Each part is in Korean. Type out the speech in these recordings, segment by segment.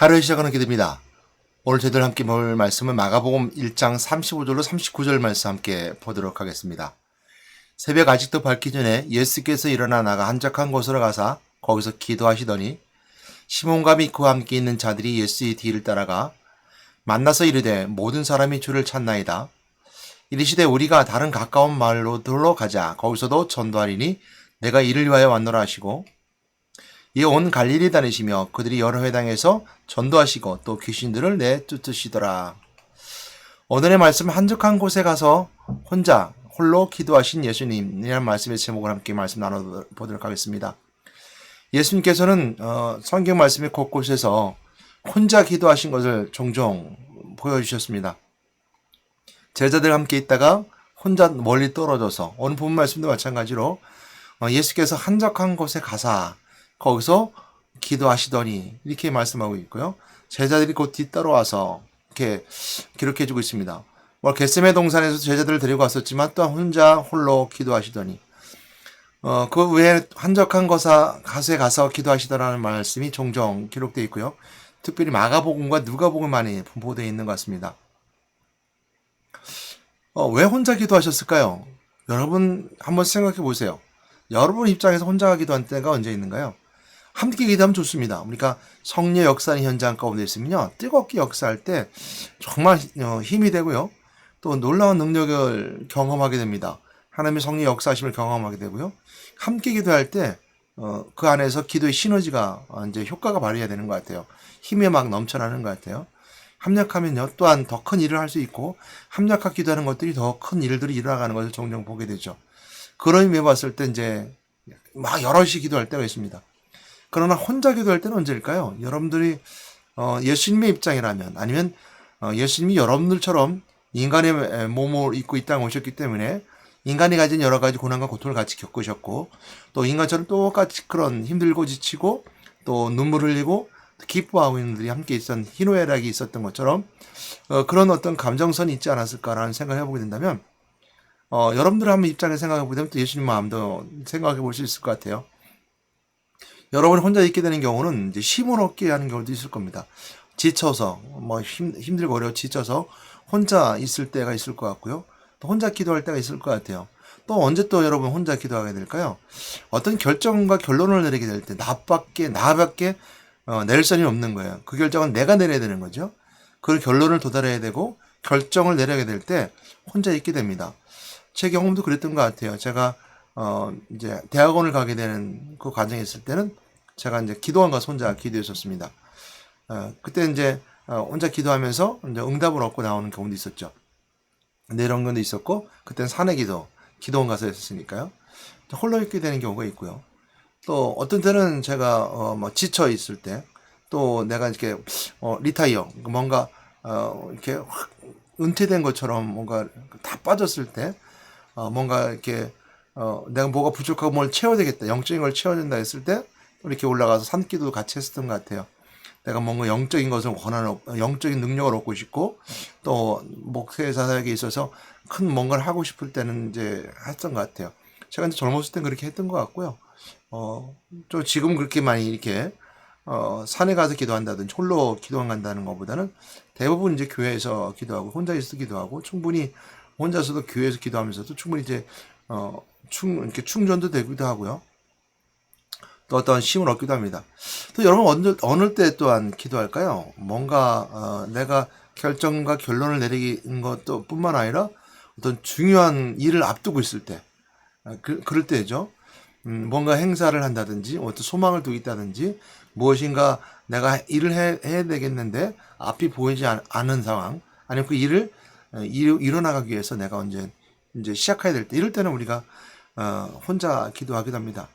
하루의 시작은 기도입니다. 오늘 저희들 함께 볼 말씀은 마가복음 1장 35절로 39절 말씀 함께 보도록 하겠습니다. 새벽 아직도 밝기 전에 예수께서 일어나 나가 한적한 곳으로 가사 거기서 기도하시더니 시몬과 및 그와 함께 있는 자들이 예수의 뒤를 따라가 만나서 이르되 모든 사람이 주를 찾나이다. 이르시되 우리가 다른 가까운 마을로 가자. 거기서도 전도하리니 내가 이를 위하여 왔노라 하시고 이 온 갈릴리 다니시며 그들이 여러 회당에서 전도하시고 또 귀신들을 내쫓으시더라. 오늘의 말씀은 한적한 곳에 가서 홀로 기도하신 예수님이라는 말씀의 제목을 함께 말씀 나눠보도록 하겠습니다. 예수님께서는 성경 말씀의 곳곳에서 혼자 기도하신 것을 종종 보여주셨습니다. 제자들과 함께 있다가 혼자 멀리 떨어져서 오늘 본 말씀도 마찬가지로 예수께서 한적한 곳에 가사 거기서 기도하시더니 이렇게 말씀하고 있고요. 제자들이 곧 뒤따라와서 이렇게 기록해주고 있습니다. 겟세마네 동산에서 제자들을 데리고 왔었지만 또한 혼자 홀로 기도하시더니 그 외에 한적한 곳에 가서 기도하시더라는 말씀이 종종 기록되어 있고요. 특별히 마가복음과 누가복음 많이 분포되어 있는 것 같습니다. 왜 혼자 기도하셨을까요? 여러분 한번 생각해 보세요. 여러분 입장에서 혼자 기도한 때가 언제 있는가요? 함께 기도하면 좋습니다. 그러니까 성령 역사하는 현장 가운데 있으면요. 뜨겁게 역사할 때 정말 힘이 되고요. 또 놀라운 능력을 경험하게 됩니다. 하나님의 성령 역사하심을 경험하게 되고요. 함께 기도할 때 그 안에서 기도의 시너지가 이제 효과가 발휘해야 되는 것 같아요. 힘이 막 넘쳐나는 것 같아요. 합력하면요. 또한 더 큰 일을 할 수 있고 합력하게 기도하는 것들이 더 큰 일들이 일어나가는 것을 종종 보게 되죠. 그런 의미에 봤을 때 이제 막 여럿이 기도할 때가 있습니다. 그러나 혼자 기도할 때는 언제일까요? 여러분들이 예수님의 입장이라면 아니면 예수님이 여러분들처럼 인간의 몸을 입고 이 땅에 오셨기 때문에 인간이 가진 여러 가지 고난과 고통을 같이 겪으셨고 또 인간처럼 똑같이 그런 힘들고 지치고 또 눈물 흘리고 기뻐하고 있는 분들이 함께 있었던 희노애락이 있었던 것처럼 그런 어떤 감정선이 있지 않았을까라는 생각을 해보게 된다면 여러분들 한번 입장에 생각해 보게 되면 또 예수님 마음도 생각해 볼 수 있을 것 같아요. 여러분이 혼자 있게 되는 경우는 이제 힘을 얻게 하는 경우도 있을 겁니다. 지쳐서 힘들고 어려워 지쳐서 혼자 있을 때가 있을 것 같고요. 또 혼자 기도할 때가 있을 것 같아요. 또 언제 또 여러분 혼자 기도하게 될까요? 어떤 결정과 결론을 내리게 될 때 나밖에 내릴 사람이 없는 거예요. 그 결정은 내가 내려야 되는 거죠. 그 결론을 도달해야 되고 결정을 내려야 될 때 혼자 있게 됩니다. 제 경험도 그랬던 것 같아요. 제가 이제 대학원을 가게 되는 그 과정에 있을 때는 제가 이제 기도원 가서 혼자 기도했었습니다. 그때 이제 혼자 기도하면서 이제 응답을 얻고 나오는 경우도 있었죠. 근데 이런 경우도 있었고, 그때는 산의 기도원 가서 했었으니까요. 홀로 있게 되는 경우가 있고요. 또 어떤 때는 제가 지쳐 있을 때, 또 내가 이렇게 리타이어 뭔가 이렇게 확 은퇴된 것처럼 뭔가 다 빠졌을 때, 뭔가 이렇게 내가 뭐가 부족하고 뭘 채워야 되겠다, 영적인 걸 채워야 된다 했을 때 이렇게 올라가서 산기도도 같이 했었던 것 같아요. 내가 뭔가 영적인 것을 원하는 영적인 능력을 얻고 싶고 또 목회 사역에 있어서 큰 뭔가를 하고 싶을 때는 이제 했던 것 같아요. 제가 이제 젊었을 땐 그렇게 했던 것 같고요. 좀 지금 그렇게 많이 이렇게 산에 가서 기도한다든지 홀로 기도한다는 것보다는 대부분 이제 교회에서 기도하고 혼자 있어서 기도하고 충분히 혼자서도 교회에서 기도하면서도 충분히 이제 이렇게 충전도 되기도 하고요. 또 어떤 힘을 얻기도 합니다. 또 여러분 어느 때 또한 기도할까요? 뭔가 내가 결정과 결론을 내리는 것도 뿐만 아니라 어떤 중요한 일을 앞두고 있을 때 그럴 때죠. 뭔가 행사를 한다든지 어떤 소망을 두고 있다든지 무엇인가 내가 일을 해야 되겠는데 앞이 보이지 않은 상황 아니면 그 일을 이뤄나가기 위해서 내가 이제 시작해야 될 때 이럴 때는 우리가 혼자 기도하기도 합니다.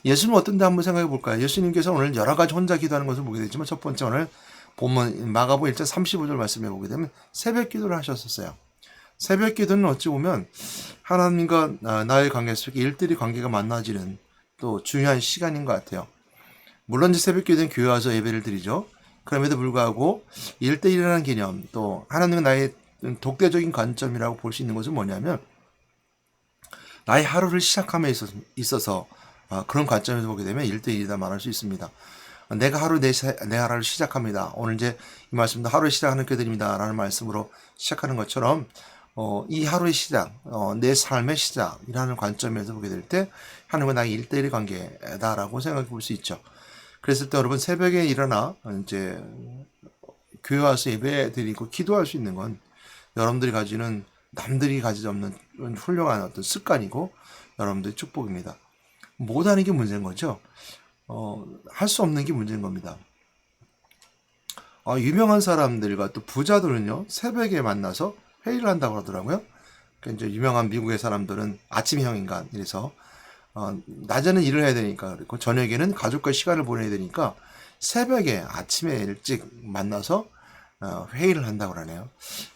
예수님은 어떤데 한번 생각해 볼까요? 예수님께서 오늘 여러 가지 혼자 기도하는 것을 보게 되지만 첫 번째 오늘 보면 마가복음 1장 35절 말씀해 보게 되면 새벽 기도를 하셨었어요. 새벽 기도는 어찌 보면 하나님과 나의 관계 속에 일들이 관계가 만나지는 또 중요한 시간인 것 같아요. 물론 이제 새벽 기도는 교회 와서 예배를 드리죠. 그럼에도 불구하고 1대1이라는 개념 또 하나님과 나의 독대적인 관점이라고 볼 수 있는 것은 뭐냐면 나의 하루를 시작함에 있어서 그런 관점에서 보게 되면 1대1이다 말할 수 있습니다. 내가 내 하루를 시작합니다. 오늘 이제 이 말씀도 하루의 시작하는 교회들입니다. 라는 말씀으로 시작하는 것처럼, 이 하루의 시작, 내 삶의 시작이라는 관점에서 보게 될 때, 하나님과 나의 1대1 관계다라고 생각해 볼 수 있죠. 그랬을 때 여러분 새벽에 일어나, 이제, 교회 와서 예배 드리고 기도할 수 있는 건 여러분들이 가지는 남들이 가지지 없는 훌륭한 어떤 습관이고, 여러분들의 축복입니다. 못하는 게 문제인 거죠. 할 수 없는 게 문제인 겁니다. 유명한 사람들과 또 부자들은요, 새벽에 만나서 회의를 한다고 하더라고요. 그러니까 이제 유명한 미국의 사람들은 아침형 인간, 이래서, 낮에는 일을 해야 되니까, 그리고 저녁에는 가족과 시간을 보내야 되니까, 새벽에 아침에 일찍 만나서, 회의를 한다고 하네요.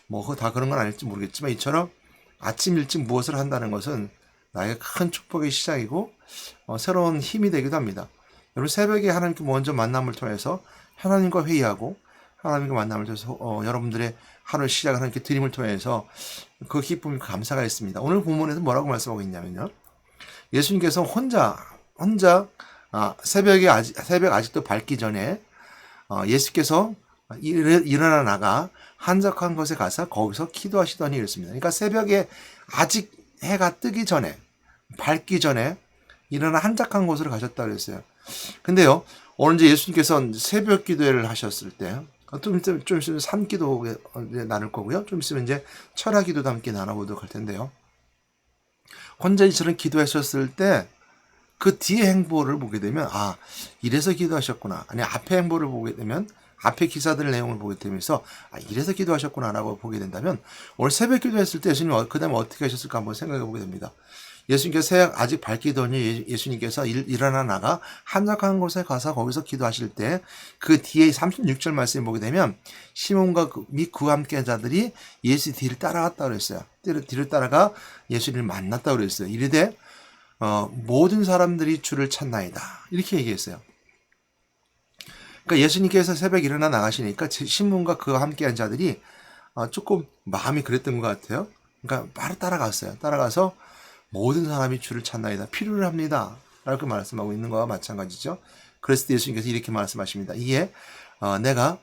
뭐, 다 그런 건 아닐지 모르겠지만, 이처럼 아침 일찍 무엇을 한다는 것은 나에게 큰 축복의 시작이고, 새로운 힘이 되기도 합니다. 여러분 새벽에 하나님께 먼저 만남을 통해서 하나님과 회의하고 하나님과 만남을 통해서 여러분들의 하루 시작을 하나님께 드림을 통해서 그 기쁨이 감사가 있습니다. 오늘 본문에서 뭐라고 말씀하고 있냐면요. 예수님께서 혼자 새벽 아직도 밝기 전에 예수께서 일어나 나가 한적한 곳에 가서 거기서 기도하시더니 이랬습니다. 그러니까 새벽에 아직 해가 뜨기 전에 밝기 전에 일어나 한적한 곳으로 가셨다 그랬어요. 근데요, 오늘 이제 예수님께서 새벽 기도회를 하셨을 때, 좀 있으면 산기도 나눌 거고요. 좀 있으면 이제 철학 기도도 함께 나눠보도록 할 텐데요. 혼자 이처럼 기도하셨을 때, 그 뒤에 행보를 보게 되면, 이래서 기도하셨구나. 아니, 앞에 행보를 보게 되면, 앞에 기사들 내용을 보게 되면서, 이래서 기도하셨구나라고 보게 된다면, 오늘 새벽 기도했을 때 예수님 그 다음에 어떻게 하셨을까 한번 생각해 보게 됩니다. 예수님께서 아직 밝기 전에 예수님께서 일어나 나가 한적한 곳에 가서 거기서 기도하실 때 그 뒤에 36절 말씀을 보게 되면 시몬과 및 그와 함께 한 자들이 예수 뒤를 따라갔다 그랬어요. 뒤를 따라가 예수님을 만났다 그랬어요. 이르되 모든 사람들이 주를 찾나이다. 이렇게 얘기했어요. 그러니까 예수님께서 새벽에 일어나 나가시니까 시몬과 그와 함께 한 자들이 조금 마음이 그랬던 것 같아요. 그러니까 바로 따라갔어요. 따라가서 모든 사람이 주를 찾나이다. 필요를 합니다. 라고 말씀하고 있는 것과 마찬가지죠. 그랬을 때 예수님께서 이렇게 말씀하십니다. 이에 내가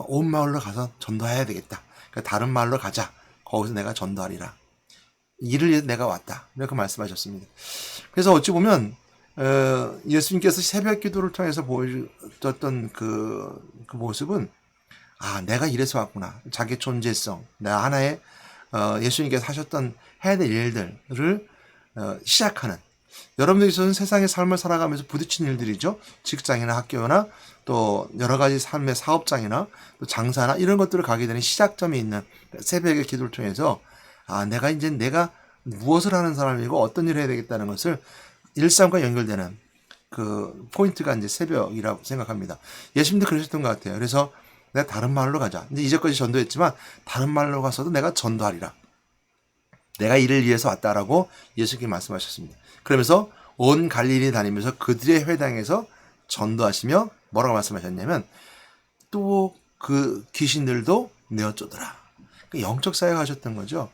온 마을로 가서 전도해야 되겠다. 그러니까 다른 마을로 가자. 거기서 내가 전도하리라. 이를 위해서 내가 왔다. 이렇게 말씀하셨습니다. 그래서 어찌 보면 예수님께서 새벽 기도를 통해서 보여줬던 그 모습은 내가 이래서 왔구나. 자기 존재성, 내가 하나의 예수님께서 하셨던 해야 될 일들을 시작하는, 여러분들이 있어서는 세상의 삶을 살아가면서 부딪힌 일들이죠. 직장이나 학교나 또 여러 가지 삶의 사업장이나 또 장사나 이런 것들을 가게 되는 시작점이 있는 새벽의 기도를 통해서 내가 무엇을 하는 사람이고 어떤 일을 해야 되겠다는 것을 일상과 연결되는 그 포인트가 이제 새벽이라고 생각합니다. 예수님도 그러셨던 것 같아요. 그래서 내가 다른 마을로 가자. 이제 이제까지 전도했지만 다른 마을로 가서도 내가 전도하리라. 내가 이를 위해서 왔다라고 예수님이 말씀하셨습니다. 그러면서 온 갈릴리 다니면서 그들의 회당에서 전도하시며 뭐라고 말씀하셨냐면 또 그 귀신들도 내어쫓더라. 영적 사역을 하셨던 거죠.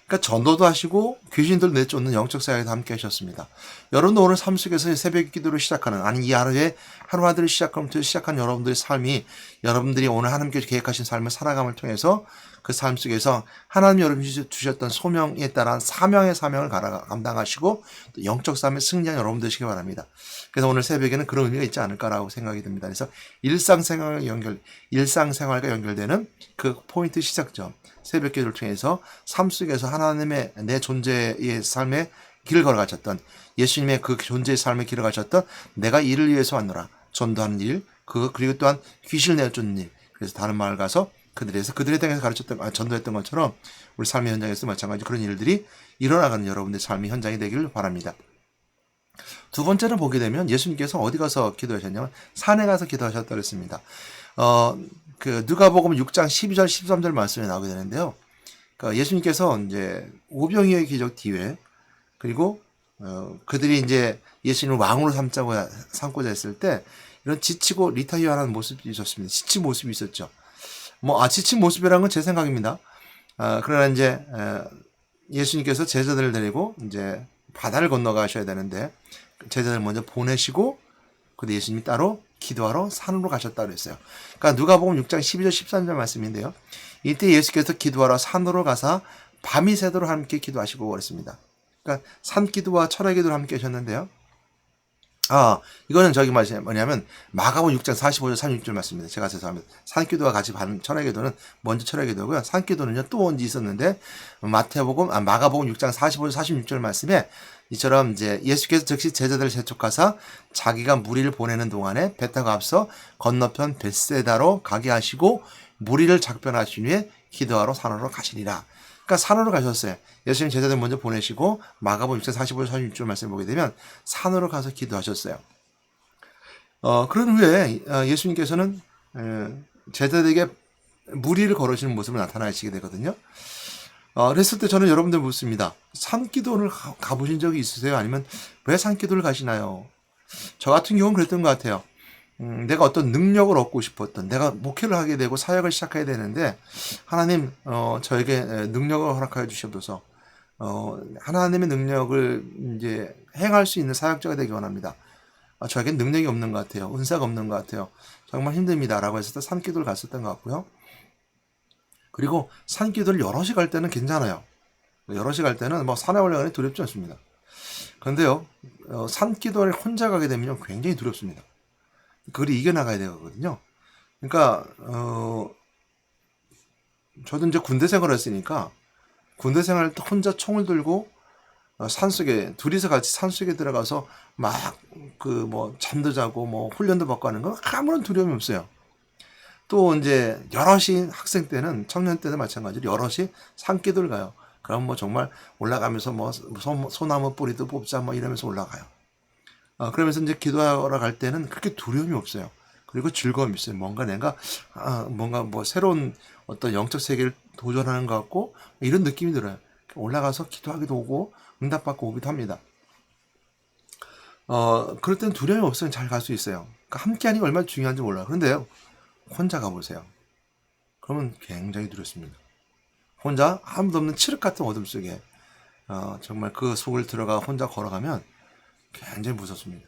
그러니까 전도도 하시고 귀신들 내쫓는 영적 사역에도 함께 하셨습니다. 여러분도 오늘 삶 속에서 새벽 기도를 시작하는, 이 하루에 하루하루를 시작한 여러분들의 삶이 여러분들이 오늘 하나님께서 계획하신 삶을 살아감을 통해서 그 삶 속에서 하나님 여러분이 주셨던 소명에 따른 사명을 감당하시고 또 영적 삶에 승리한 여러분 되시기 바랍니다. 그래서 오늘 새벽에는 그런 의미가 있지 않을까라고 생각이 듭니다. 그래서 일상생활과 연결되는 그 포인트 시작점, 새벽 기도를 통해서 삶 속에서 하나님의 내 존재의 삶의 길을 걸어가셨던, 예수님의 그 존재의 삶의 길을 가셨던 내가 이를 위해서 왔노라. 전도하는 일, 그리고 또한 귀신을 내어쫓는 일. 그래서 다른 마을 가서 그들에 대해서 전도했던 것처럼 우리 삶의 현장에서 마찬가지 그런 일들이 일어나가는 여러분들의 삶의 현장이 되기를 바랍니다. 두 번째는 보게 되면 예수님께서 어디 가서 기도하셨냐면 산에 가서 기도하셨다고 했습니다. 그 누가복음 6장 12절 13절 말씀에 나오게 되는데요. 그러니까 예수님께서 이제 오병이어의 기적 뒤에, 그리고 그들이 이제 예수님을 왕으로 삼고자 했을 때 이런 지치고 리타이어하는 모습이 있었습니다. 지친 모습이 있었죠. 지친 모습이라는 건 제 생각입니다. 그러나 이제 예수님께서 제자들을 데리고 이제 바다를 건너가셔야 되는데 제자들 먼저 보내시고 근데 예수님이 따로 기도하러 산으로 가셨다 그랬어요. 그러니까 누가복음 6장 12절 13절 말씀인데요. 이때 예수께서 기도하러 산으로 가사 밤이 새도록 함께 기도하시고 그랬습니다. 그러니까 산기도와 철야기도를 함께 하셨는데요. 이거는 저기 뭐냐면 마가복음 6장 45절 36절 말씀입니다. 제가 죄송합니다. 산기도와 같이 받은 철야기도는 먼저 철야기도고요. 산기도는요 또 언제 있었는데 마가복음 6장 45절 46절 말씀에 이처럼 이제 예수께서 즉시 제자들을 재촉하사 자기가 무리를 보내는 동안에 배 타고 앞서 건너편 벳세다로 가게 하시고 무리를 작별하신 후에 기도하러 산으로 가시니라. 그러니까 산으로 가셨어요. 예수님 제자들 먼저 보내시고 마가복음 6장 45절 46절 말씀을 보게 되면 산으로 가서 기도하셨어요. 그런 후에 예수님께서는 제자들에게 무리를 걸으시는 모습을 나타나시게 되거든요. 그랬을 때 저는 여러분들 묻습니다. 산기도를 가보신 적이 있으세요? 아니면 왜 산기도를 가시나요? 저 같은 경우는 그랬던 것 같아요. 내가 어떤 능력을 얻고 싶었던, 내가 목회를 하게 되고 사역을 시작해야 되는데 하나님 저에게 능력을 허락하여 주시옵소서. 하나님의 능력을 이제 행할 수 있는 사역자가 되기 원합니다. 저에게 능력이 없는 것 같아요. 은사가 없는 것 같아요. 정말 힘듭니다라고 했을 때 산기도를 갔었던 것 같고요. 그리고 산기도를 여럿이 갈 때는 괜찮아요. 여럿이 갈 때는 뭐 산에 올라가는 두렵지 않습니다. 그런데요, 산기도를 혼자 가게 되면 굉장히 두렵습니다. 그걸 이겨나가야 되거든요. 그러니까 저도 이제 군대 생활을 했으니까 군대 생활 때 혼자 총을 들고 산속에 둘이서 같이 산속에 들어가서 막 잠도 자고 뭐 훈련도 받고 하는 건 아무런 두려움이 없어요. 또 이제 여럿이 학생 때는 청년 때도 마찬가지로 여럿이 산기도를 가요. 그럼 뭐 정말 올라가면서 뭐 소나무 뿌리도 뽑자 뭐 이러면서 올라가요. 그러면서 이제 기도하러 갈 때는 그렇게 두려움이 없어요. 그리고 즐거움이 있어요. 뭔가 내가 뭔가 뭐 새로운 어떤 영적 세계를 도전하는 것 같고 이런 느낌이 들어요. 올라가서 기도하기도 오고 응답받고 오기도 합니다. 그럴 때는 두려움이 없으면 잘 갈 수 있어요. 그러니까 함께하는 게 얼마나 중요한지 몰라요. 그런데요, 혼자 가보세요. 그러면 굉장히 두렵습니다. 혼자 아무도 없는 칠흑 같은 어둠 속에 정말 그 속을 들어가 혼자 걸어가면 굉장히 무섭습니다.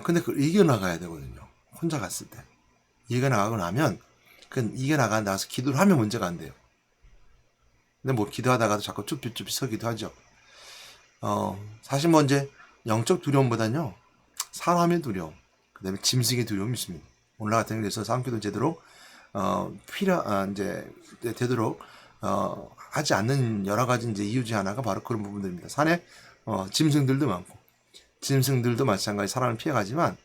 근데 그걸 이겨나가야 되거든요. 혼자 갔을 때. 이겨나가고 나면, 이겨나가 나서 기도를 하면 문제가 안 돼요. 근데 뭐 기도하다가도 자꾸 쭈삣쭈삣 서기도 하죠. 사실 뭐 이제 영적 두려움보다는요, 사람의 두려움, 그 다음에 짐승의 두려움이 있습니다. 오늘 같은 경우에서 산기도 제대로, 되도록, 하지 않는 여러 가지 이제 이유 중 하나가 바로 그런 부분들입니다. 산에, 짐승들도 많고, 짐승들도 마찬가지 사람을 피해가지만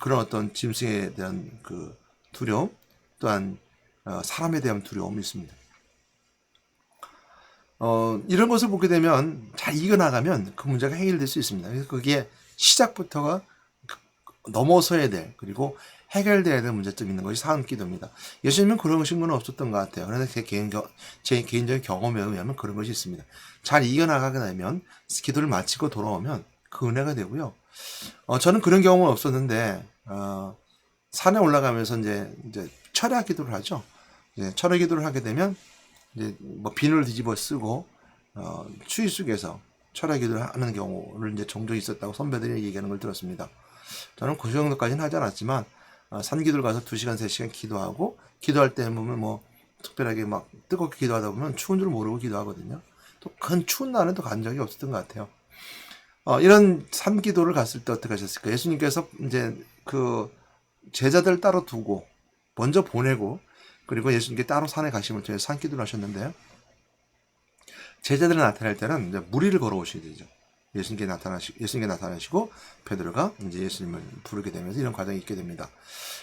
그런 어떤 짐승에 대한 그 두려움 또한 사람에 대한 두려움이 있습니다. 이런 것을 보게 되면 잘 이겨나가면 그 문제가 해결될 수 있습니다. 그래서 그게 시작부터가 넘어서야 될 그리고 해결돼야 될 문제점이 있는 것이 산기도입니다. 예수님은 그런 신고는 없었던 것 같아요. 그런데 제 개인적인 경험에 의하면 그런 것이 있습니다. 잘 이겨나가게 되면 기도를 마치고 돌아오면 그 은혜가 되고요. 저는 그런 경험은 없었는데 산에 올라가면서 이제 철야 기도를 하죠. 철야 기도를 하게 되면 이제 뭐 비늘을 뒤집어 쓰고 추위 속에서 철야 기도를 하는 경우를 이제 종종 있었다고 선배들이 얘기하는 걸 들었습니다. 저는 그 정도까지는 하지 않았지만 산기도를 가서 2시간, 3시간 기도하고 기도할 때 보면 뭐 특별하게 막 뜨겁게 기도하다 보면 추운 줄 모르고 기도하거든요. 또 큰 추운 날은 또 간 적이 없었던 것 같아요. 이런 산기도를 갔을 때 어떻게 하셨을까? 예수님께서 이제 그 제자들 따로 두고 먼저 보내고 그리고 예수님께 따로 산에 가심을 통해 산기도를 하셨는데요. 제자들이 나타날 때는 이제 무리를 걸어오셔야 되죠. 예수님께 나타나시고 베드로가 이제 예수님을 부르게 되면서 이런 과정이 있게 됩니다.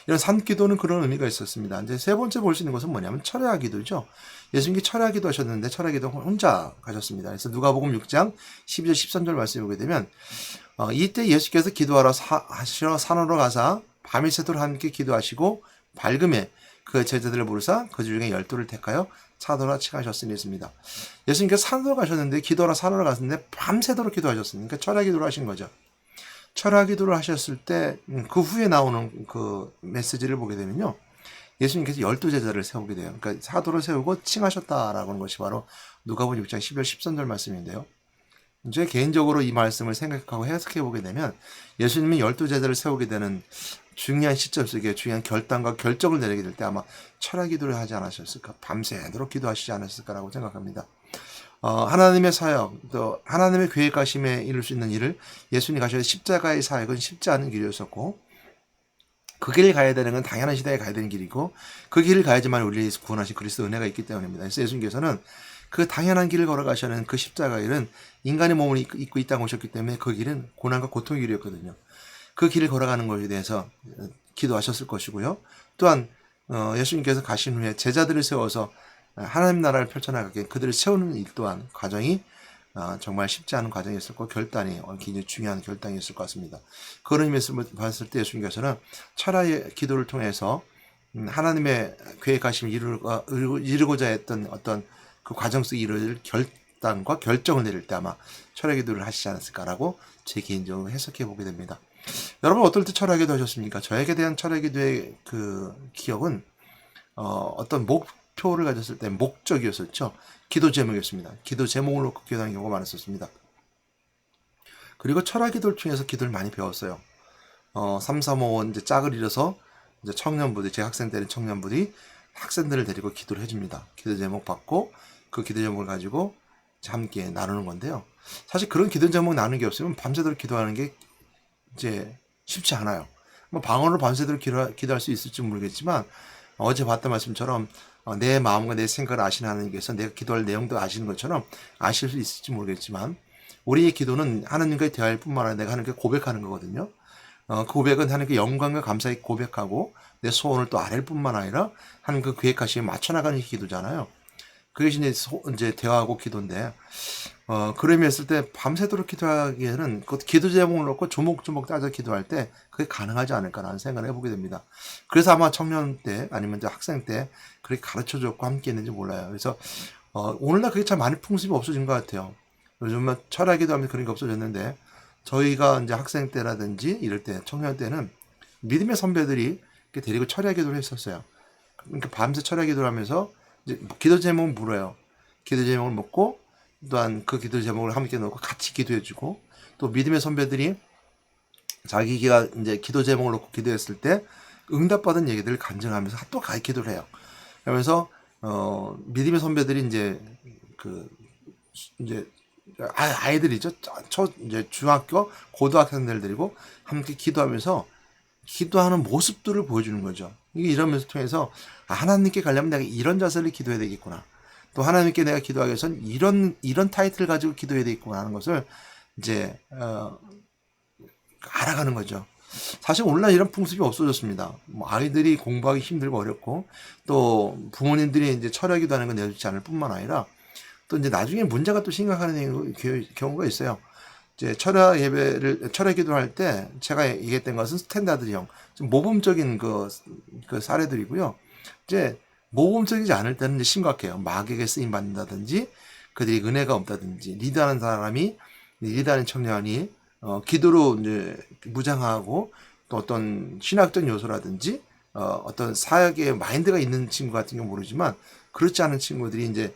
이런 산기도는 그런 의미가 있었습니다. 이제 세 번째 볼 수 있는 것은 뭐냐면 철야 기도죠. 예수님께 철야 기도 하셨는데 철야 기도 혼자 가셨습니다. 그래서 누가복음 6장 12절 13절 말씀을 보게 되면 이때 예수께서 기도하러 산으로 가사 밤이 새도록 함께 기도하시고 밝음에 그 제자들을 부르사 그 중에 12를 택하여 사도라 칭하셨으니 했습니다. 예수님께서 산으로 가셨는데 기도하러 산으로 가셨는데 밤새도록 기도하셨으니까 그러니까 철야 기도를 하신 거죠. 철야 기도를 하셨을 때 그 후에 나오는 그 메시지를 보게 되면요. 예수님께서 12제자를 세우게 돼요. 그러니까 사도를 세우고 칭하셨다라고 하는 것이 바로 누가복음 6장 12절 13절 말씀인데요. 이제 개인적으로 이 말씀을 생각하고 해석해 보게 되면 예수님이 12제자를 세우게 되는 중요한 시점 속에 중요한 결단과 결정을 내리게 될 때 아마 철야 기도를 하지 않으셨을까, 밤새도록 기도하시지 않았을까라고 생각합니다. 하나님의 사역, 또 하나님의 계획하심에 이룰 수 있는 일을 예수님이 가셔서 십자가의 사역은 쉽지 않은 길이었었고, 그 길을 가야 되는 건 당연한 시대에 가야 되는 길이고, 그 길을 가야지만 우리를 구원하신 그리스도 은혜가 있기 때문입니다. 그래서 예수님께서는 그 당연한 길을 걸어가시는 그 십자가의 길은 인간의 몸을 입고 이 땅에 오셨기 때문에 그 길은 고난과 고통의 길이었거든요. 그 길을 걸어가는 것에 대해서 기도하셨을 것이고요. 또한 예수님께서 가신 후에 제자들을 세워서 하나님 나라를 펼쳐나가게 그들을 세우는 일 또한 과정이 정말 쉽지 않은 과정이었고 결단이 굉장히 중요한 결단이었을 것 같습니다. 그런 의미에서 봤을 때 예수님께서는 철야의 기도를 통해서 하나님의 계획하심을 이루고자 했던 어떤 그 과정 속에 이룰 결단과 결정을 내릴 때 아마 철야 기도를 하시지 않았을까라고 제 개인적으로 해석해 보게 됩니다. 여러분 어떨 때 철야 기도 하셨습니까? 저에게 대한 철야 기도의 그 기억은 어떤 목표를 가졌을 때 목적이었었죠. 기도 제목이었습니다. 기도 제목을 놓고 기도하는 경우가 많았었습니다. 그리고 철야 기도를 통해서 기도를 많이 배웠어요. 335 이제 짝을 이뤄서 이제 청년부들, 제 학생 때는 청년부들이 학생들을 데리고 기도를 해줍니다. 기도 제목 받고 그 기도 제목을 가지고 함께 나누는 건데요. 사실 그런 기도 제목 나누는 게 없으면 밤새도록 기도하는 게 이제 쉽지 않아요. 뭐 방언으로 밤새도록 기도할 수 있을지 모르겠지만 어제 봤던 말씀처럼 내 마음과 내 생각을 아시는 하나님께서 내가 기도할 내용도 아시는 것처럼 아실 수 있을지 모르겠지만 우리의 기도는 하나님과의 대화일 뿐만 아니라 내가 하나님께 고백하는 거거든요. 그 고백은 하나님께 영광과 감사에 고백하고 내 소원을 또 아랠 뿐만 아니라 하나님 그 계획하심에 맞춰나가는 기도잖아요. 그것이 이제 대화하고 기도인데, 그런 의미였을 때 밤새도록 기도하기에는 그 기도 제목을 놓고 조목조목 따져 기도할 때 그게 가능하지 않을까라는 생각을 해보게 됩니다. 그래서 아마 청년 때 아니면 이제 학생 때 그렇게 가르쳐 줬고 함께 했는지 몰라요. 그래서, 오늘날 그게 참 많이 풍습이 없어진 것 같아요. 요즘은 철야 기도하면 그런 게 없어졌는데, 저희가 이제 학생 때라든지 이럴 때, 청년 때는 믿음의 선배들이 이렇게 데리고 철야 기도를 했었어요. 그러니까 밤새 철야 기도를 하면서 이제 기도 제목을 물어요. 기도 제목을 묻고 또한 그 기도 제목을 함께 놓고 같이 기도해주고 또 믿음의 선배들이 자기가 이제 기도 제목을 놓고 기도했을 때 응답받은 얘기들을 간증하면서 또 기도를 해요. 그러면서 믿음의 선배들이 이제 이제 아이들이죠. 이제 중학교 고등학생들 데리고 함께 기도하면서 기도하는 모습들을 보여주는 거죠. 이게 이러면서 통해서 하나님께 가려면 내가 이런 자세를 기도해야 되겠구나. 또 하나님께 내가 기도하기 위해서는 이런 타이틀을 가지고 기도해야 되겠구나 하는 것을 이제 알아가는 거죠. 사실 오늘날 이런 풍습이 없어졌습니다. 뭐 아이들이 공부하기 힘들고 어렵고 또 부모님들이 이제 철야 기도하는 건 내주지 않을 뿐만 아니라 또 이제 나중에 문제가 또 심각한 경우가 있어요. 이제 철야 기도할 때 제가 얘기했던 것은 스탠다드형, 좀 모범적인 그 사례들이고요. 이제 모범적이지 않을 때는 이제 심각해요. 마귀에게 쓰임 받는다든지, 그들이 은혜가 없다든지, 리드하는 청년이 기도로 이제 무장하고 또 어떤 신학적 요소라든지 어떤 사역의 마인드가 있는 친구 같은 경우 모르지만 그렇지 않은 친구들이 이제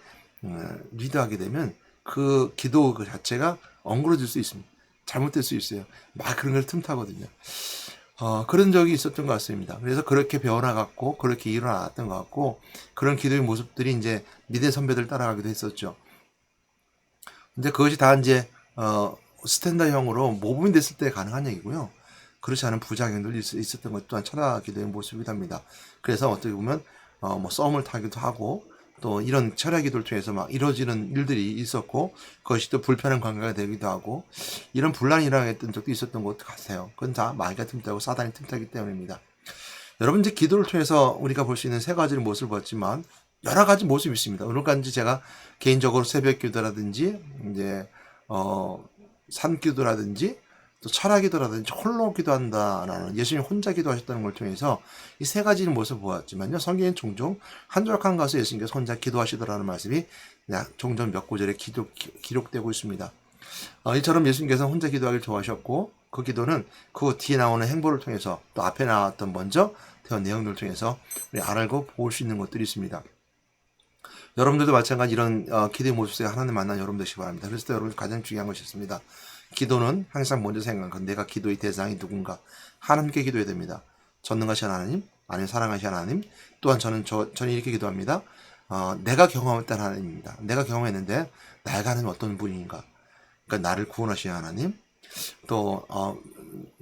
리드하게 되면 그 기도 그 자체가 엉그러질 수 있습니다. 잘못될 수 있어요. 막 그런 걸 틈타거든요. 그런 적이 있었던 것 같습니다. 그래서 그렇게 배워나갔고, 그렇게 일어났던 것 같고, 그런 기도의 모습들이 이제 미대 선배들 따라가기도 했었죠. 근데 그것이 다 이제, 스탠다형으로 모범이 됐을 때 가능한 얘기고요. 그렇지 않은 부작용들이 있었던 것 또한 철야 기도의 모습이기도 합니다. 그래서 어떻게 보면, 뭐 썸을 타기도 하고, 또 이런 철야 기도를 통해서 막 이루어지는 일들이 있었고 그것이 또 불편한 관계가 되기도 하고 이런 분란이 일어났던 적도 있었던 것 같아요. 그건 다 마귀가 틈타고 사단이 틈타기 때문입니다. 여러분 이제 기도를 통해서 우리가 볼 수 있는 세 가지 모습을 봤지만 여러 가지 모습이 있습니다. 오늘까지 제가 개인적으로 새벽 기도라든지 이제 산기도라든지 또 철야 기도라든지 홀로 기도한다라는 예수님 혼자 기도하셨다는 걸 통해서 이 세 가지 모습을 보았지만요. 성경엔 종종 한 족한 가수 예수님께서 혼자 기도하시더라는 말씀이 종종 몇 구절에 기록되고 있습니다. 이처럼 예수님께서 혼자 기도하기를 좋아하셨고 그 기도는 그 뒤에 나오는 행보를 통해서 또 앞에 나왔던 먼저 대한 내용들을 통해서 우리 알고 볼 수 있는 것들이 있습니다. 여러분들도 마찬가지 이런 기도의 모습 속에 하나님 만나 여러분 되시기 바랍니다. 그래서 여러분 가장 중요한 것이 있습니다. 기도는 항상 먼저 생각한 내가 기도의 대상이 누군가 하나님께 기도해야 됩니다. 전능하신 하나님, 아니면 사랑하신 하나님, 또한 저는 이렇게 기도합니다. 내가 경험했던 하나님입니다. 내가 경험했는데 나에게 하나님 어떤 분인가? 그러니까 나를 구원하신 하나님, 또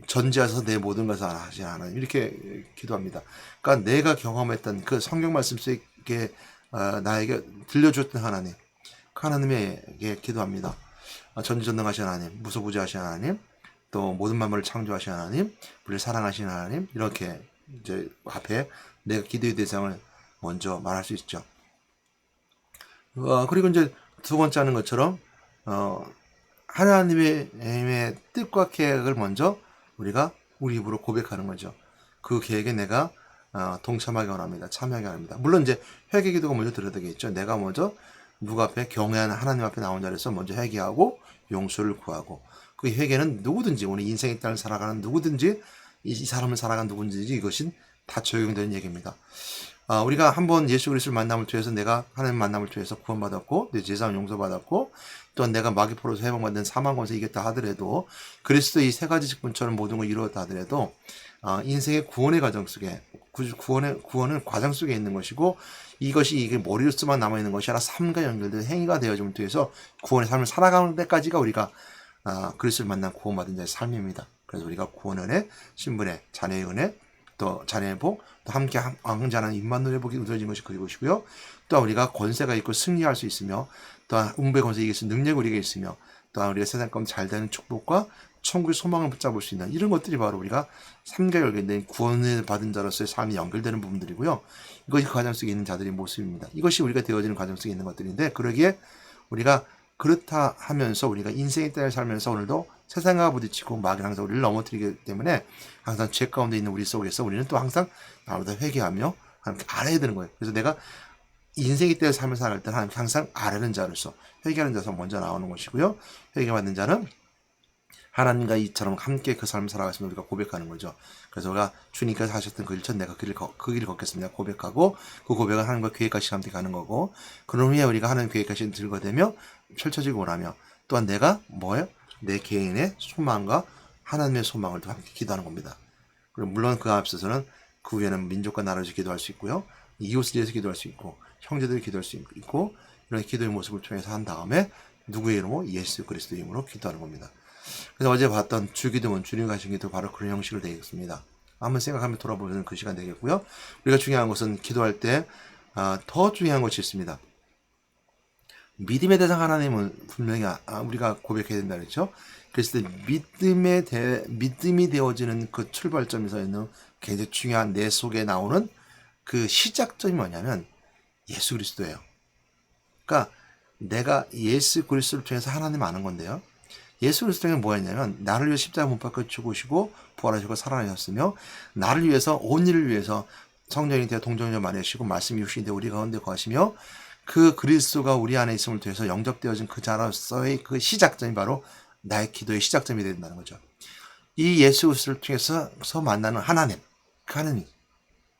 전지하셔서 내 모든 것을 하신 하나님, 이렇게 기도합니다. 그러니까 내가 경험했던 그 성경 말씀 속에 나에게 들려줬던 하나님, 그 하나님에게 기도합니다. 전지전능하신 하나님, 무소부지하신 하나님, 또 모든 만물을 창조하신 하나님, 우리를 사랑하신 하나님, 이렇게 이제 앞에 내가 기도의 대상을 먼저 말할 수 있죠. 그리고 이제 두 번째 하는 것처럼 하나님의 뜻과 계획을 먼저 우리가 우리 입으로 고백하는 거죠. 그 계획에 내가 동참하기 원합니다. 참여하기 원합니다. 물론 이제 회개 기도가 먼저 들어야 되겠죠. 내가 먼저 누구 앞에 경외하는 하나님 앞에 나온 자리에서 먼저 회개하고 용서를 구하고, 그 회개는 누구든지 우리 인생의 땅을 살아가는 누구든지 이 사람을 살아가는 누구든지 이것이 다 적용되는 얘기입니다. 우리가 한번 예수 그리스도를 만남을 통해서 내가 하나님 만남을 통해서 구원받았고 내 죄사함 용서받았고, 또한 내가 마귀포로서 해방받는 사망 권세 이겼다 하더라도, 그리스도의 이 세 가지 직분처럼 모든 걸 이루었다 하더라도 인생의 구원의 과정 속에 구원은 과정 속에 있는 것이고, 이것이 이게 머리로서만 남아있는 것이 아니라 삶과 연결된 행위가 되어짐을 통해서 구원의 삶을 살아가는 데까지가 우리가 그리스도를 만난 구원받은 자의 삶입니다. 그래서 우리가 구원 은혜, 신분의 자녀의 은혜, 또 자녀의 복, 또 함께 왕자는 임마누엘의 복이 이루어진 것이 그것이고요. 또 우리가 권세가 있고 승리할 수 있으며, 또한 음부의 권세 이길 수 있는 능력이 우리에게 있으며, 또한 우리가 세상 가운데 잘 되는 축복과 천국의 소망을 붙잡을 수 있는 이런 것들이 바로 우리가 삶과 연결된 구원을 받은 자로서의 삶이 연결되는 부분들이고요. 이것이 그 과정 속에 있는 자들의 모습입니다. 이것이 우리가 되어지는 과정 속에 있는 것들인데, 그러기에 우리가 그렇다 하면서 우리가 인생의 때를 살면서 오늘도 세상과 부딪히고 마귀는 항상 우리를 넘어뜨리기 때문에 항상 죄 가운데 있는 우리 속에서 우리는 또 항상 나보다 회개하며 하나님께 알아야 되는 거예요. 그래서 내가 인생의 때를 삶을 살아갈 때는 하나님께 항상 아뢰는 자로서, 회개하는 자로서 먼저 나오는 것이고요. 회개받는 자는 하나님과 이처럼 함께 그 삶을 살아가시면 우리가 고백하는 거죠. 그래서 우리가 주님께서 하셨던 그 일처럼 내가 그 길을 걷겠습니다. 고백하고, 그 고백은 하나님과 계획하시 함께 가는 거고, 그런 후에 우리가 하나님 계획하신 들거되며 펼쳐지고 오라며, 또한 내가 뭐예요? 내 개인의 소망과 하나님의 소망을 또 함께 기도하는 겁니다. 그리고 물론 그 앞서서는 그 위에는 민족과 나라를 위해서 기도할 수 있고요. 이웃을 위해서 기도할 수 있고, 형제들을 기도할 수 있고, 이런 기도의 모습을 통해서 한 다음에 누구의 이름으로? 예수 그리스도의 이름으로 기도하는 겁니다. 그래서 어제 봤던 주기도문, 주님 가신 기도 바로 그런 형식으로 되겠습니다. 한번 생각하며 돌아보는 그 시간 되겠고요. 우리가 중요한 것은 기도할 때 더 중요한 것이 있습니다. 믿음의 대상 하나님은 분명히 우리가 고백해야 된다 그랬죠. 그래서 믿음이 되어지는 그 출발점에서 있는 굉장히 중요한 내 속에 나오는 그 시작점이 뭐냐면 예수 그리스도예요. 그러니까 내가 예수 그리스도를 통해서 하나님 아는 건데요. 예수 그리스도는 뭐였냐면 나를 위해 십자가 못 박혀 죽으시고 부활하시고 살아나셨으며, 나를 위해서 온 일을 위해서 성령이 되어 동정녀 마리아시고 말씀이 육신이 되어 우리 가운데 거하시며, 그 그리스도가 우리 안에 있음을 통해서 영접되어진 그 자로서의 그 시작점이 바로 나의 기도의 시작점이 된다는 거죠. 이 예수 그리스도를 통해서 만나는 하나님, 그 하나님,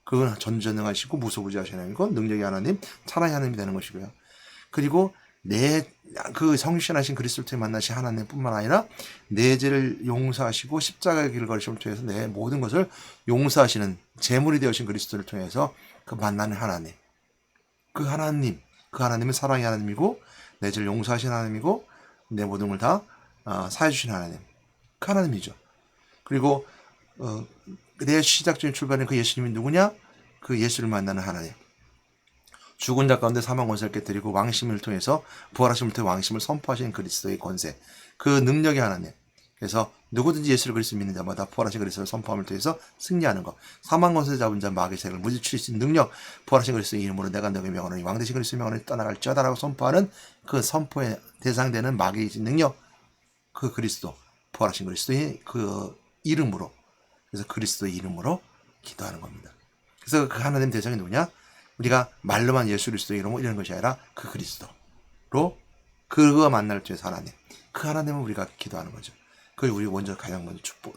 그건 전지전능하시고 무소부지하신 하나님이고 능력의 하나님, 찬양의 하나님이 되는 것이고요. 그리고 그 성신하신 그리스도를 통해 만나신 하나님뿐만 아니라 내 죄를 용서하시고 십자가의 길을 걸으심을 통해서 내 모든 것을 용서하시는 제물이 되어신 그리스도를 통해서 그 만나는 하나님, 그 하나님은 사랑의 하나님이고 내 죄를 용서하신 하나님이고 내 모든 걸 다 사해 주신 하나님, 그 하나님이죠. 그리고 내 시작적인 출발은 그 예수님이 누구냐? 그 예수를 만나는 하나님. 죽은 자 가운데 사망 권세를 깨뜨리고 왕심을 통해서 부활하심을 통해 왕심을 선포하신 그리스도의 권세, 그 능력의 하나님. 그래서 누구든지 예수를 그리스도 믿는 자마다 부활하신 그리스도를 선포함을 통해서 승리하는 것, 사망 권세 잡은 자 마귀의 세력을 물리칠 수 있는 능력, 부활하신 그리스도의 이름으로 내가 너의 명언을 왕 되신 그리스도의 명언을 떠나갈지어다라고 선포하는 그 선포에 대상되는 마귀의 능력, 그 그리스도, 부활하신 그리스도의 그 이름으로, 그래서 그리스도의 이름으로 기도하는 겁니다. 그래서 그 하나님 대상이 누구냐? 우리가 말로만 예수 그리스도의 이름으로 이런 것이 아니라 그 그리스도로, 그거 만날 때 하나님, 그 하나님은 우리가 기도하는 거죠. 그게 우리 먼저 가장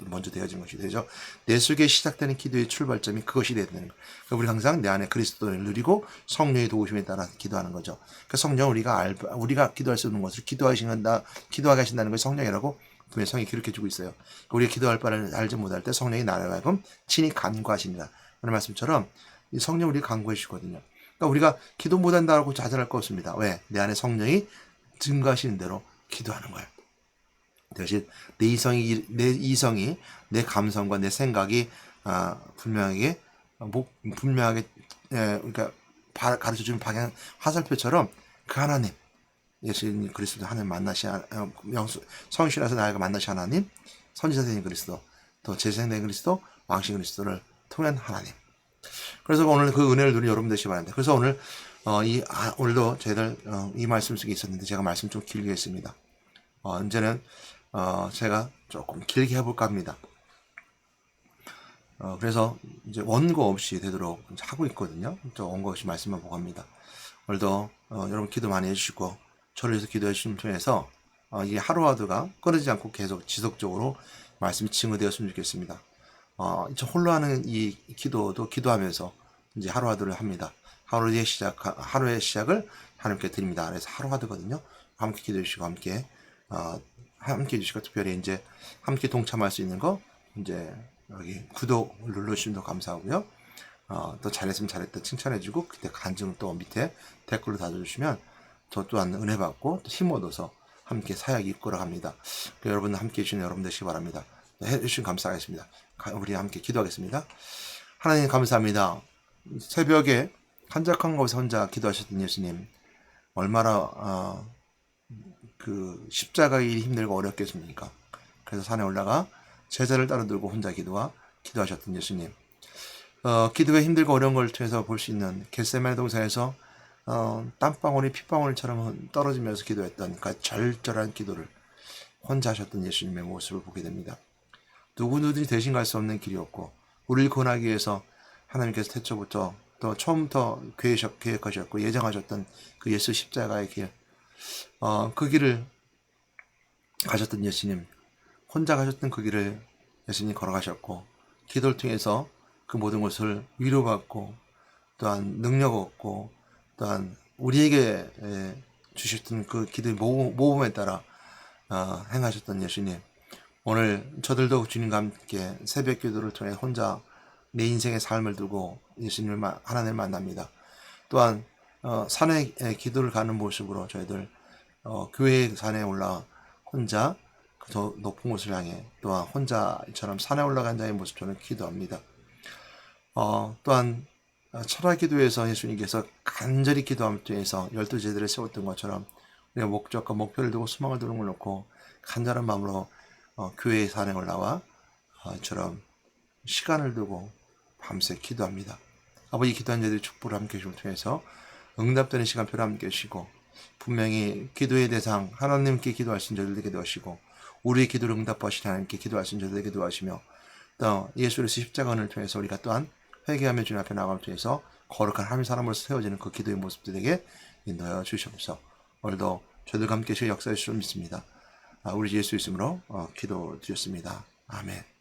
먼저 되어진 것이 되죠. 내 속에 시작되는 기도의 출발점이 그것이 되어야 되는 거예요. 그러니까 우리 항상 내 안에 그리스도를 누리고 성령의 도우심에 따라 기도하는 거죠. 그러니까 성령 우리가 기도할 수 있는 것을 기도하게 하신다는 걸 성령이라고 분명히 성이 기록해 주고 있어요. 그러니까 우리가 기도할 바를 알지 못할 때 성령이 나를 하여금 친히 간구하십니다. 그런 말씀처럼 이 성령 우리가 간구해 주거든요. 그러니까 우리가 기도 못한다고 좌절할 거 없습니다. 왜? 내 안에 성령이 증거하시는 대로 기도하는 거예요. 대신 내 이성이 내 감성과 내 생각이 분명하게 그러니까 가르쳐 주는 방향 화살표처럼 그 하나님 예수님 그리스도 하나님 성신하서 나에게 만나신 하나님, 선지자 된 그리스도, 또 재생된 그리스도, 왕신 그리스도를 통한 하나님. 그래서 오늘 그 은혜를 누린 여러분 되시기 바랍니다. 그래서 오늘도 저희들 이 말씀 속에 있었는데 제가 말씀 좀 길게 했습니다. 이제는 제가 조금 길게 해볼까 합니다. 그래서 이제 원고 없이 되도록 하고 있거든요. 또 원고 없이 말씀만 보고 합니다. 오늘도 여러분 기도 많이 해주시고 저를 위해서 기도해 주시는 통해서 이 하루하루가 끊어지지 않고 계속 지속적으로 말씀이 증거되었으면 좋겠습니다. 저 홀로 하는 이 기도도 기도하면서 이제 하루하루를 합니다. 하루의 시작을 하나님께 드립니다. 그래서 하루하루거든요. 함께 기도해 주시고 함께 해주시고 특별히 이제 함께 동참할 수 있는 거 이제 여기 구독 눌러주시면 더 감사하고요. 또 잘했으면 잘했다 칭찬해주고 그때 간증 또 밑에 댓글로 달아주시면 저 또한 은혜 받고 또 힘 얻어서 함께 사역 이끌어 갑니다. 여러분 함께 해주시는 여러분 되시기 바랍니다. 해주신 감사하겠습니다. 우리 함께 기도하겠습니다. 하나님 감사합니다. 새벽에 한적한 곳에 혼자 기도하셨던 예수님 얼마나 그 십자가의 일이 힘들고 어렵겠습니까? 그래서 산에 올라가 제자를 따라 들고 혼자 기도하셨던 예수님. 기도가 힘들고 어려운 걸 통해서 볼 수 있는 겟세마네 동산에서 땀방울이 핏방울처럼 떨어지면서 기도했던 그 절절한 기도를 혼자 하셨던 예수님의 모습을 보게 됩니다. 누구든지 대신 갈 수 없는 길이었고 우리를 구원하기 위해서 하나님께서 태초부터 또 처음부터 계획하셨고 예정하셨던 그 예수 십자가의 길, 그 길을 가셨던 예수님, 혼자 가셨던 그 길을 예수님이 걸어가셨고 기도를 통해서 그 모든 것을 위로받고 또한 능력 얻고 또한 우리에게 주셨던 그 기도의 모범에 따라 행하셨던 예수님, 오늘 저들도 주님과 함께 새벽 기도를 통해 혼자 내 인생의 삶을 두고 하나님을 만납니다. 또한 산에 기도를 가는 모습으로 저희들 교회 산에 올라 혼자 더 높은 곳을 향해 또한 혼자처럼 산에 올라간 자의 모습 저는 기도합니다. 또한 철학 기도에서 예수님께서 간절히 기도함을 통해서 12제자들을 세웠던 것처럼 우리가 목적과 목표를 두고 소망을 두는 걸 놓고 간절한 마음으로 교회의 산에 올라와 이처럼 시간을 두고 밤새 기도합니다. 아버지 기도한 자들의 축복을 함께 해주심을 통해서 응답되는 시간표를 함께 해주시고 분명히 기도의 대상 하나님께 기도하신 자들에게 기도하시고 우리의 기도를 응답하시는 하나님께 기도하신 자들에게 기도하시며 또 예수 그리스도의 십자가를 통해서 우리가 또한 회개하며 주님 앞에 나감을 통해서 거룩한 하나님의 사람으로서 세워지는 그 기도의 모습들에게 인도하여 주시옵소서. 오늘도 저들과 함께 역사해 주실 줄 믿습니다. 우리 예수 이름으로 기도드렸습니다. 아멘.